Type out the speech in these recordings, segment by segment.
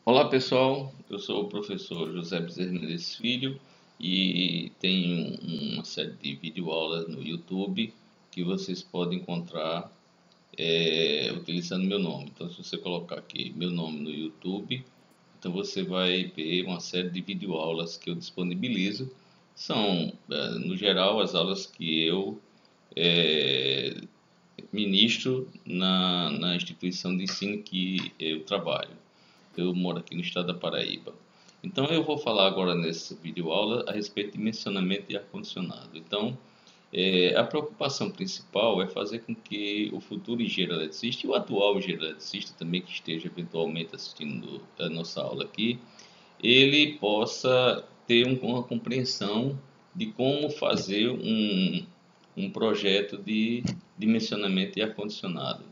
Olá pessoal, eu sou o professor José Bezerra Mendes Filho e tenho uma série de videoaulas no YouTube que vocês podem encontrar utilizando meu nome. Então, se você colocar aqui meu nome no YouTube, então você vai ver uma série de videoaulas que eu disponibilizo. São, no geral, as aulas que eu eh, ministro na instituição de ensino que eu trabalho. Eu moro aqui no estado da Paraíba. Então eu vou falar agora nessa videoaula a respeito de dimensionamento de ar-condicionado. Então, a preocupação principal é fazer com que o futuro engenheiro eletricista e o atual engenheiro eletricista também que esteja eventualmente assistindo a nossa aula aqui, ele possa ter uma compreensão de como fazer um projeto de dimensionamento de ar-condicionado.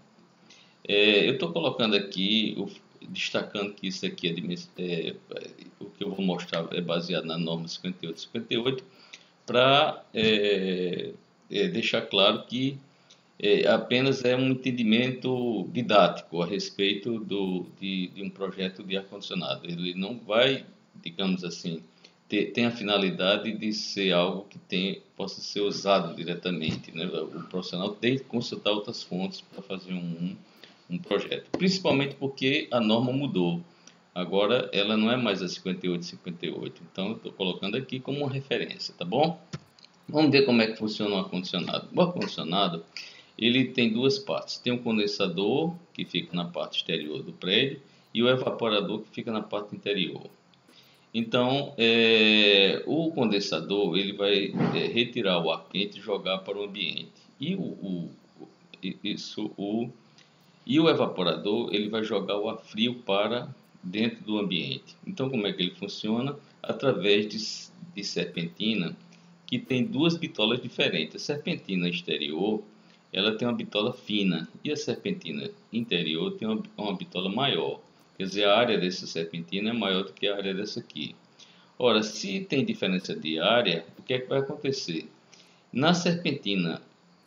Eu estou colocando aqui, destacando que isso aqui o que eu vou mostrar é baseado na norma 5858, para deixar claro que apenas é um entendimento didático a respeito de um projeto de ar-condicionado. Ele não vai, digamos assim, tem a finalidade de ser algo que possa ser usado diretamente, né? O profissional tem que consultar outras fontes para fazer um projeto, principalmente porque a norma mudou. Agora ela não é mais a 5858, então eu estou colocando aqui como uma referência, tá bom? Vamos ver como é que funciona o ar-condicionado. O ar-condicionado, ele tem duas partes. Tem um condensador, que fica na parte exterior do prédio, e o evaporador, que fica na parte interior. Então, o condensador, ele vai retirar o ar quente e jogar para o ambiente. E o evaporador, ele vai jogar o ar frio para dentro do ambiente. Então, como é que ele funciona? Através de serpentina, que tem duas bitolas diferentes. A serpentina exterior, ela tem uma bitola fina, e a serpentina interior tem uma bitola maior. Quer dizer, a área dessa serpentina é maior do que a área dessa aqui. Ora, se tem diferença de área, o que é que vai acontecer? Na serpentina,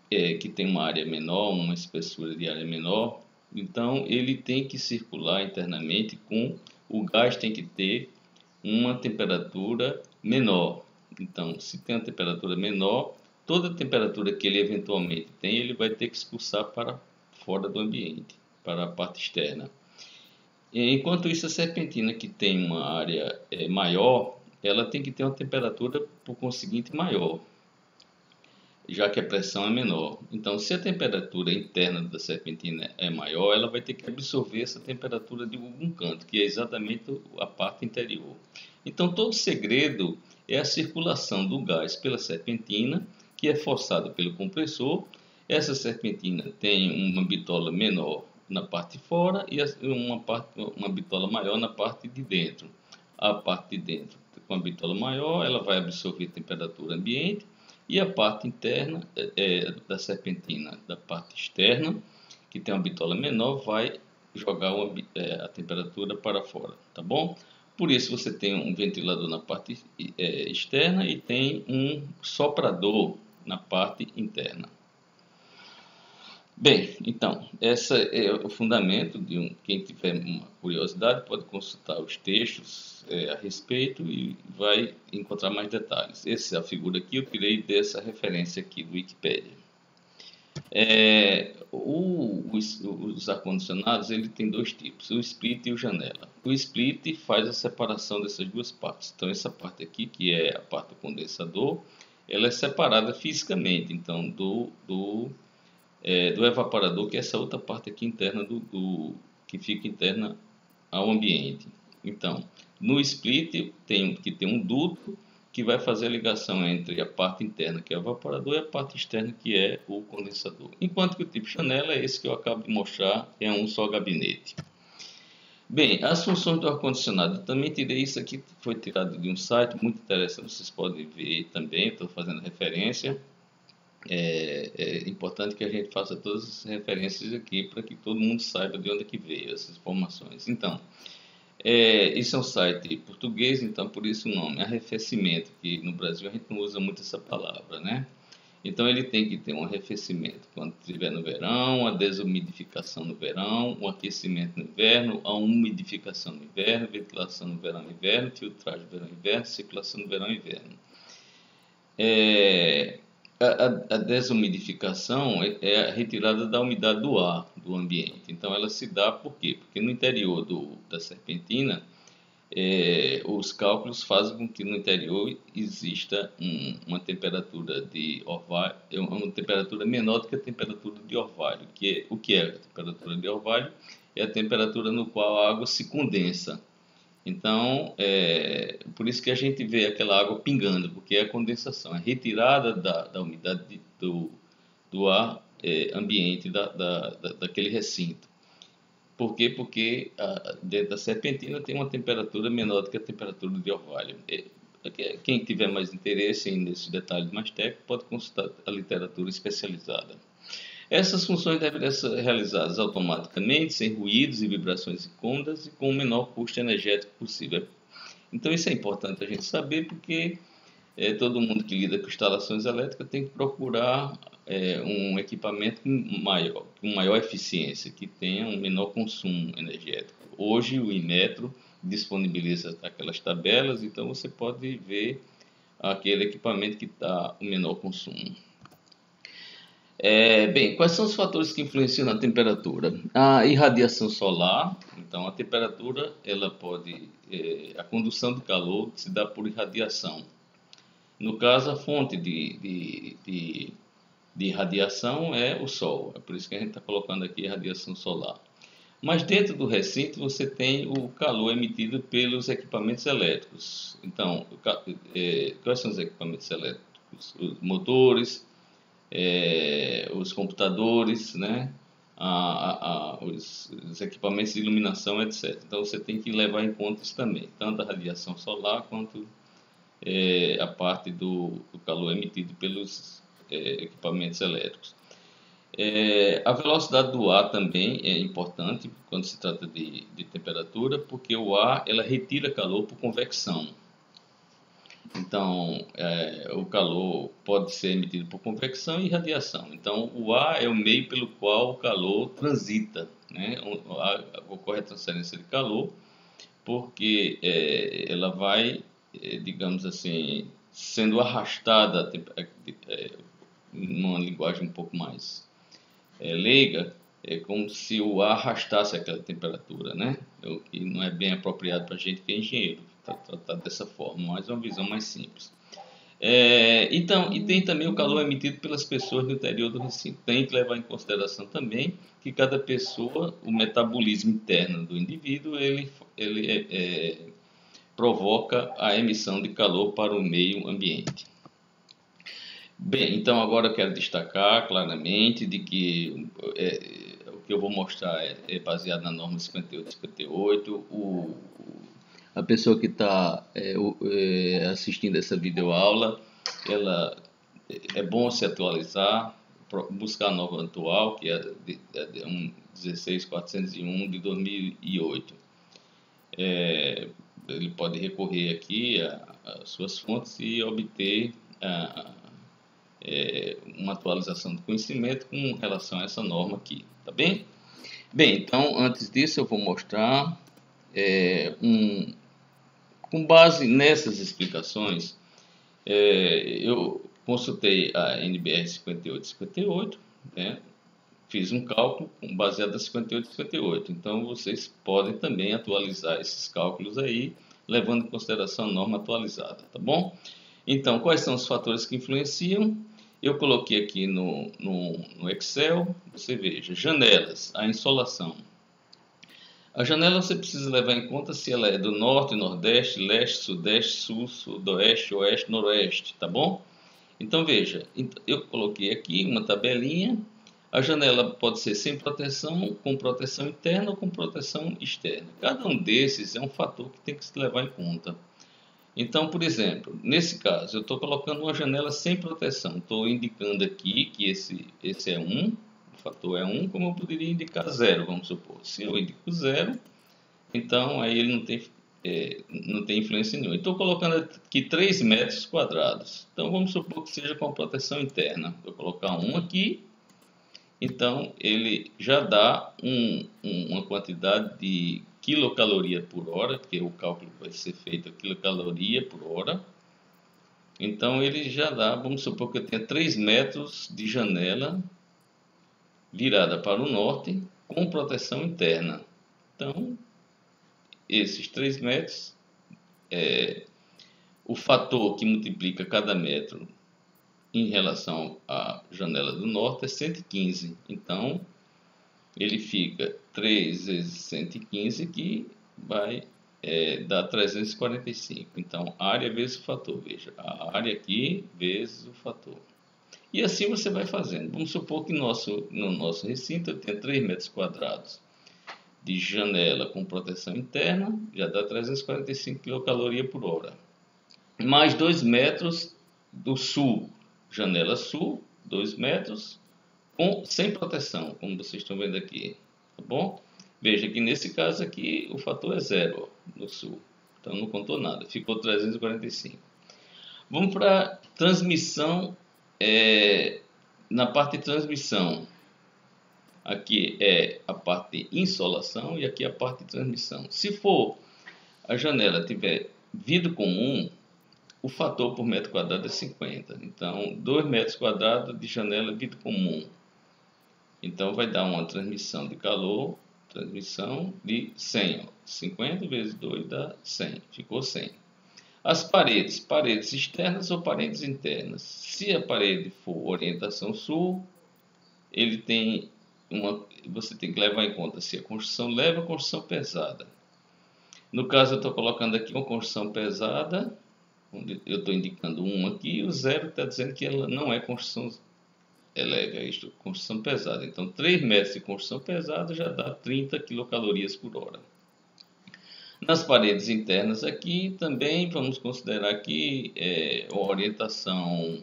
que tem uma área menor, uma espessura de área menor, então ele tem que circular internamente o gás tem que ter uma temperatura menor. Então, se tem uma temperatura menor, toda a temperatura que ele eventualmente tem, ele vai ter que expulsar para fora do ambiente, para a parte externa. Enquanto isso, a serpentina que tem uma área maior, ela tem que ter uma temperatura, por conseguinte, maior, já que a pressão é menor. Então, se a temperatura interna da serpentina é maior, ela vai ter que absorver essa temperatura de algum canto, que é exatamente a parte interior. Então, todo o segredo é a circulação do gás pela serpentina, que é forçada pelo compressor. Essa serpentina tem uma bitola menor na parte de fora e uma bitola maior na parte de dentro. A parte de dentro, com a bitola maior, ela vai absorver temperatura ambiente, e a parte interna da serpentina, da parte externa, que tem uma bitola menor, vai jogar a temperatura para fora, tá bom? Por isso você tem um ventilador na parte externa e tem um soprador na parte interna. Bem, então, esse é o fundamento quem tiver uma curiosidade pode consultar os textos a respeito e vai encontrar mais detalhes. Essa é a figura aqui, eu tirei dessa referência aqui do Wikipedia. Os ar-condicionados, ele tem dois tipos, o split e o janela. O split faz a separação dessas duas partes. Então, essa parte aqui, que é a parte do condensador, ela é separada fisicamente, então, do evaporador, que é essa outra parte aqui interna que fica interna ao ambiente. Então, no split que tem um duto que vai fazer a ligação entre a parte interna, que é o evaporador, e a parte externa, que é o condensador. Enquanto que o tipo janela é esse que eu acabo de mostrar, é um só gabinete. Bem, as funções do ar-condicionado, também tirei isso aqui, foi tirado de um site muito interessante, vocês podem ver também, estou fazendo referência. É importante que a gente faça todas as referências aqui para que todo mundo saiba de onde é que veio essas informações. Então, isso é um site português, então por isso o nome, arrefecimento, que no Brasil a gente não usa muito essa palavra, né? Então ele tem que ter um arrefecimento quando estiver no verão, a desumidificação no verão, um aquecimento no inverno, a umidificação no inverno, ventilação no verão e inverno, filtragem no verão e inverno, circulação no verão e inverno. A desumidificação é a retirada da umidade do ar do ambiente. Então ela se dá por quê? Porque no interior da serpentina, os cálculos fazem com que no interior exista uma temperatura de orvalho, uma temperatura menor do que a temperatura de orvalho. O que é a temperatura de orvalho? É a temperatura no qual a água se condensa. Então, por isso que a gente vê aquela água pingando, porque é a condensação, a retirada da umidade do ar ambiente daquele recinto. Por quê? Porque dentro da serpentina tem uma temperatura menor do que a temperatura de orvalho. Quem tiver mais interesse nesses detalhes mais técnicos pode consultar a literatura especializada. Essas funções devem ser realizadas automaticamente, sem ruídos e vibrações incômodas e com o menor custo energético possível. Então isso é importante a gente saber, porque todo mundo que lida com instalações elétricas tem que procurar um equipamento com maior eficiência, que tenha um menor consumo energético. Hoje o Inmetro disponibiliza aquelas tabelas, então você pode ver aquele equipamento que dá o menor consumo. Bem, quais são os fatores que influenciam na temperatura? A irradiação solar. Então a temperatura, a condução de calor se dá por irradiação. No caso, a fonte de irradiação é o Sol. É por isso que a gente está colocando aqui a radiação solar. Mas dentro do recinto você tem o calor emitido pelos equipamentos elétricos. Então, quais são os equipamentos elétricos? Os motores, os computadores, né? Os equipamentos de iluminação, etc. Então você tem que levar em conta isso também, tanto a radiação solar quanto a parte do calor emitido pelos equipamentos elétricos. A velocidade do ar também é importante quando se trata de temperatura, porque o ar ela retira calor por convecção. Então, o calor pode ser emitido por convecção e radiação. Então, o ar é o meio pelo qual o calor transita, né? Ocorre a transferência de calor, porque ela vai, digamos assim, sendo arrastada, numa linguagem um pouco mais leiga, é como se o ar arrastasse aquela temperatura, né? O que não é bem apropriado para a gente que é engenheiro tratar dessa forma, mas é uma visão mais simples. Então, e tem também o calor emitido pelas pessoas no interior do recinto. Tem que levar em consideração também que cada pessoa, o metabolismo interno do indivíduo, ele provoca a emissão de calor para o meio ambiente. Bem, então agora eu quero destacar claramente de que o que eu vou mostrar é baseado na norma 5858. A pessoa que está assistindo essa videoaula, é bom se atualizar, buscar a norma atual, que é 16401 de 2008. Ele pode recorrer aqui às suas fontes e obter uma atualização do conhecimento com relação a essa norma aqui, tá bem? Bem, então antes disso eu vou mostrar com base nessas explicações, eu consultei a NBR 5858, né? Fiz um cálculo baseado na 5858, então vocês podem também atualizar esses cálculos aí, levando em consideração a norma atualizada, tá bom? Então, quais são os fatores que influenciam? Eu coloquei aqui no Excel, você veja, janelas, a insolação. A janela você precisa levar em conta se ela é do norte, nordeste, leste, sudeste, sul, sudoeste, oeste, noroeste, tá bom? Então veja, eu coloquei aqui uma tabelinha. A janela pode ser sem proteção, com proteção interna ou com proteção externa. Cada um desses é um fator que tem que se levar em conta. Então, por exemplo, nesse caso, eu estou colocando uma janela sem proteção. Estou indicando aqui que esse é 1, o fator é 1, como eu poderia indicar 0, vamos supor. Se eu indico 0, então aí ele não tem não tem influência nenhuma. Estou colocando aqui 3 metros quadrados. Então vamos supor que seja com proteção interna. Vou colocar um aqui. Então ele já dá uma quantidade de quilocaloria por hora, porque o cálculo vai ser feito a quilocaloria por hora. Então ele já dá, vamos supor que eu tenha 3 metros de janela virada para o norte com proteção interna. Então esses 3 metros, o fator que multiplica cada metro em relação à janela do norte é 115. Então, ele fica 3 vezes 115, que vai dar 345. Então, área vezes o fator. Veja, a área aqui vezes o fator. E assim você vai fazendo. Vamos supor que no nosso recinto eu tenho 3 metros quadrados de janela com proteção interna, já dá 345 quilocaloria por hora. Mais 2 metros do sul, janela sul, 2 metros, sem proteção, como vocês estão vendo aqui, tá bom? Veja que nesse caso aqui o fator é 0, ó, no sul, então não contou nada, ficou 345. Vamos para transmissão, na parte de transmissão, aqui é a parte de insolação e aqui a parte de transmissão. Se for a janela tiver vidro comum, o fator por metro quadrado é 50. Então, 2 metros quadrados de janela vidro comum. Então, vai dar uma transmissão de calor, transmissão de 100. Ó. 50 vezes 2 dá 100. Ficou 100. As paredes, paredes externas ou paredes internas. Se a parede for orientação sul, ele tem você tem que levar em conta se a construção leve ou construção pesada. No caso, eu estou colocando aqui uma construção pesada, onde eu estou indicando 1 aqui, e o 0 está dizendo que ela não é construção leve, é isto, construção pesada. Então, 3 metros de construção pesada já dá 30 quilocalorias por hora. Nas paredes internas aqui, também vamos considerar aqui a orientação,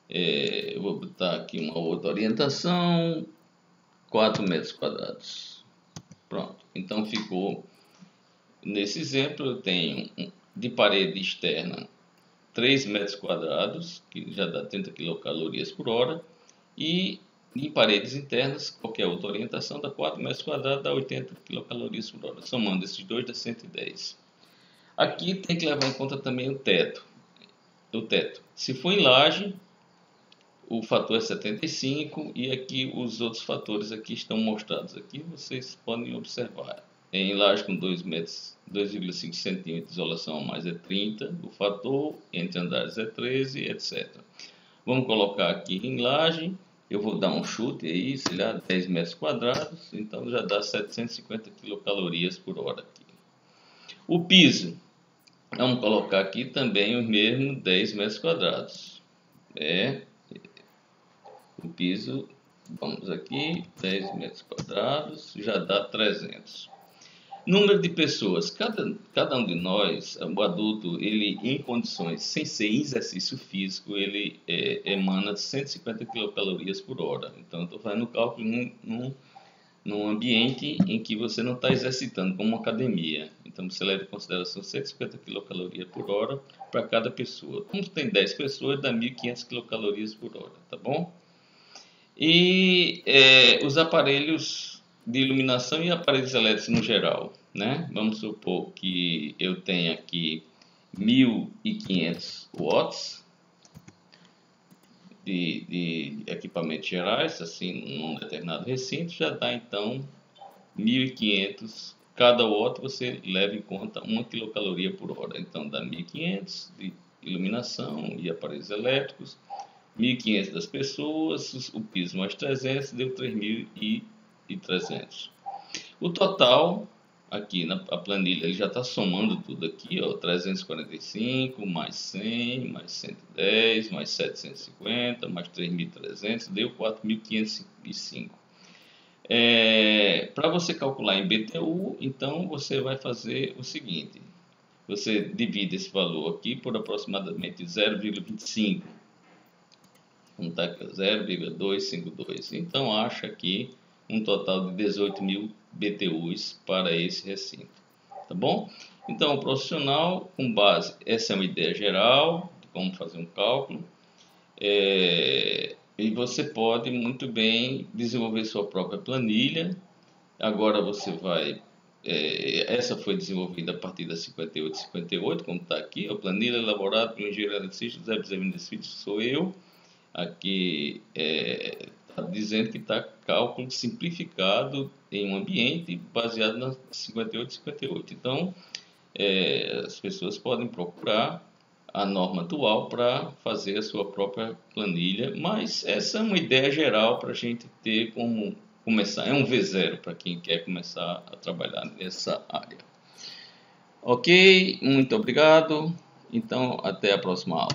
eu vou botar aqui uma outra orientação, 4 metros quadrados. Pronto. Então, ficou, nesse exemplo, eu tenho de parede externa 3 metros quadrados, que já dá 30 quilocalorias por hora, e em paredes internas, qualquer outra orientação, dá 4 metros quadrados, dá 80 quilocalorias por hora. Somando esses dois, dá 110. Aqui tem que levar em conta também o teto. Se for em laje, o fator é 75 e aqui os outros fatores aqui estão mostrados. Aqui vocês podem observar. Em laje com 2,5 centímetros de isolação a mais é 30, o fator entre andares é 13, etc. Vamos colocar aqui em laje, eu vou dar um chute aí, sei lá, 10 metros quadrados, então já dá 750 quilocalorias por hora aqui. O piso, vamos colocar aqui também o mesmo 10 metros quadrados. O piso, vamos aqui, 10 metros quadrados, já dá 300. Número de pessoas, cada um de nós, o adulto, ele em condições, sem ser exercício físico, ele emana 150 quilocalorias por hora. Então, eu estou fazendo o cálculo num ambiente em que você não está exercitando, como uma academia. Então, você leva em consideração 150 quilocalorias por hora para cada pessoa. Como tem 10 pessoas, dá 1.500 quilocalorias por hora, tá bom? E os aparelhos de iluminação e aparelhos elétricos no geral, né? Vamos supor que eu tenha aqui 1.500 watts de equipamentos gerais, assim, num determinado recinto, já dá então 1.500. Cada watt você leva em conta 1 quilocaloria por hora, então dá 1.500 de iluminação e aparelhos elétricos, 1.500 das pessoas, o piso mais 300 deu 3.300. O total, aqui na planilha, ele já está somando tudo aqui, ó, 345, mais 100, mais 110, mais 750, mais 3.300, deu 4.505. Para você calcular em BTU, então você vai fazer o seguinte, você divide esse valor aqui por aproximadamente 0,25. Vamos estar aqui, 0,252. Então, acha aqui um total de 18.000 BTUs para esse recinto. tá bom? Então, o profissional, com base, essa é uma ideia geral de como fazer um cálculo, e você pode muito bem desenvolver sua própria planilha. Agora você vai, essa foi desenvolvida a partir da 5858, como está aqui, a planilha elaborada pelo engenheiro eletricista José Bezerra Mendes Filho, sou eu. Aqui está dizendo que está cálculo simplificado em um ambiente baseado na 5858. Então, as pessoas podem procurar a norma atual para fazer a sua própria planilha, mas essa é uma ideia geral para a gente ter como começar. É um V0 para quem quer começar a trabalhar nessa área. Ok, muito obrigado. Então, até a próxima aula.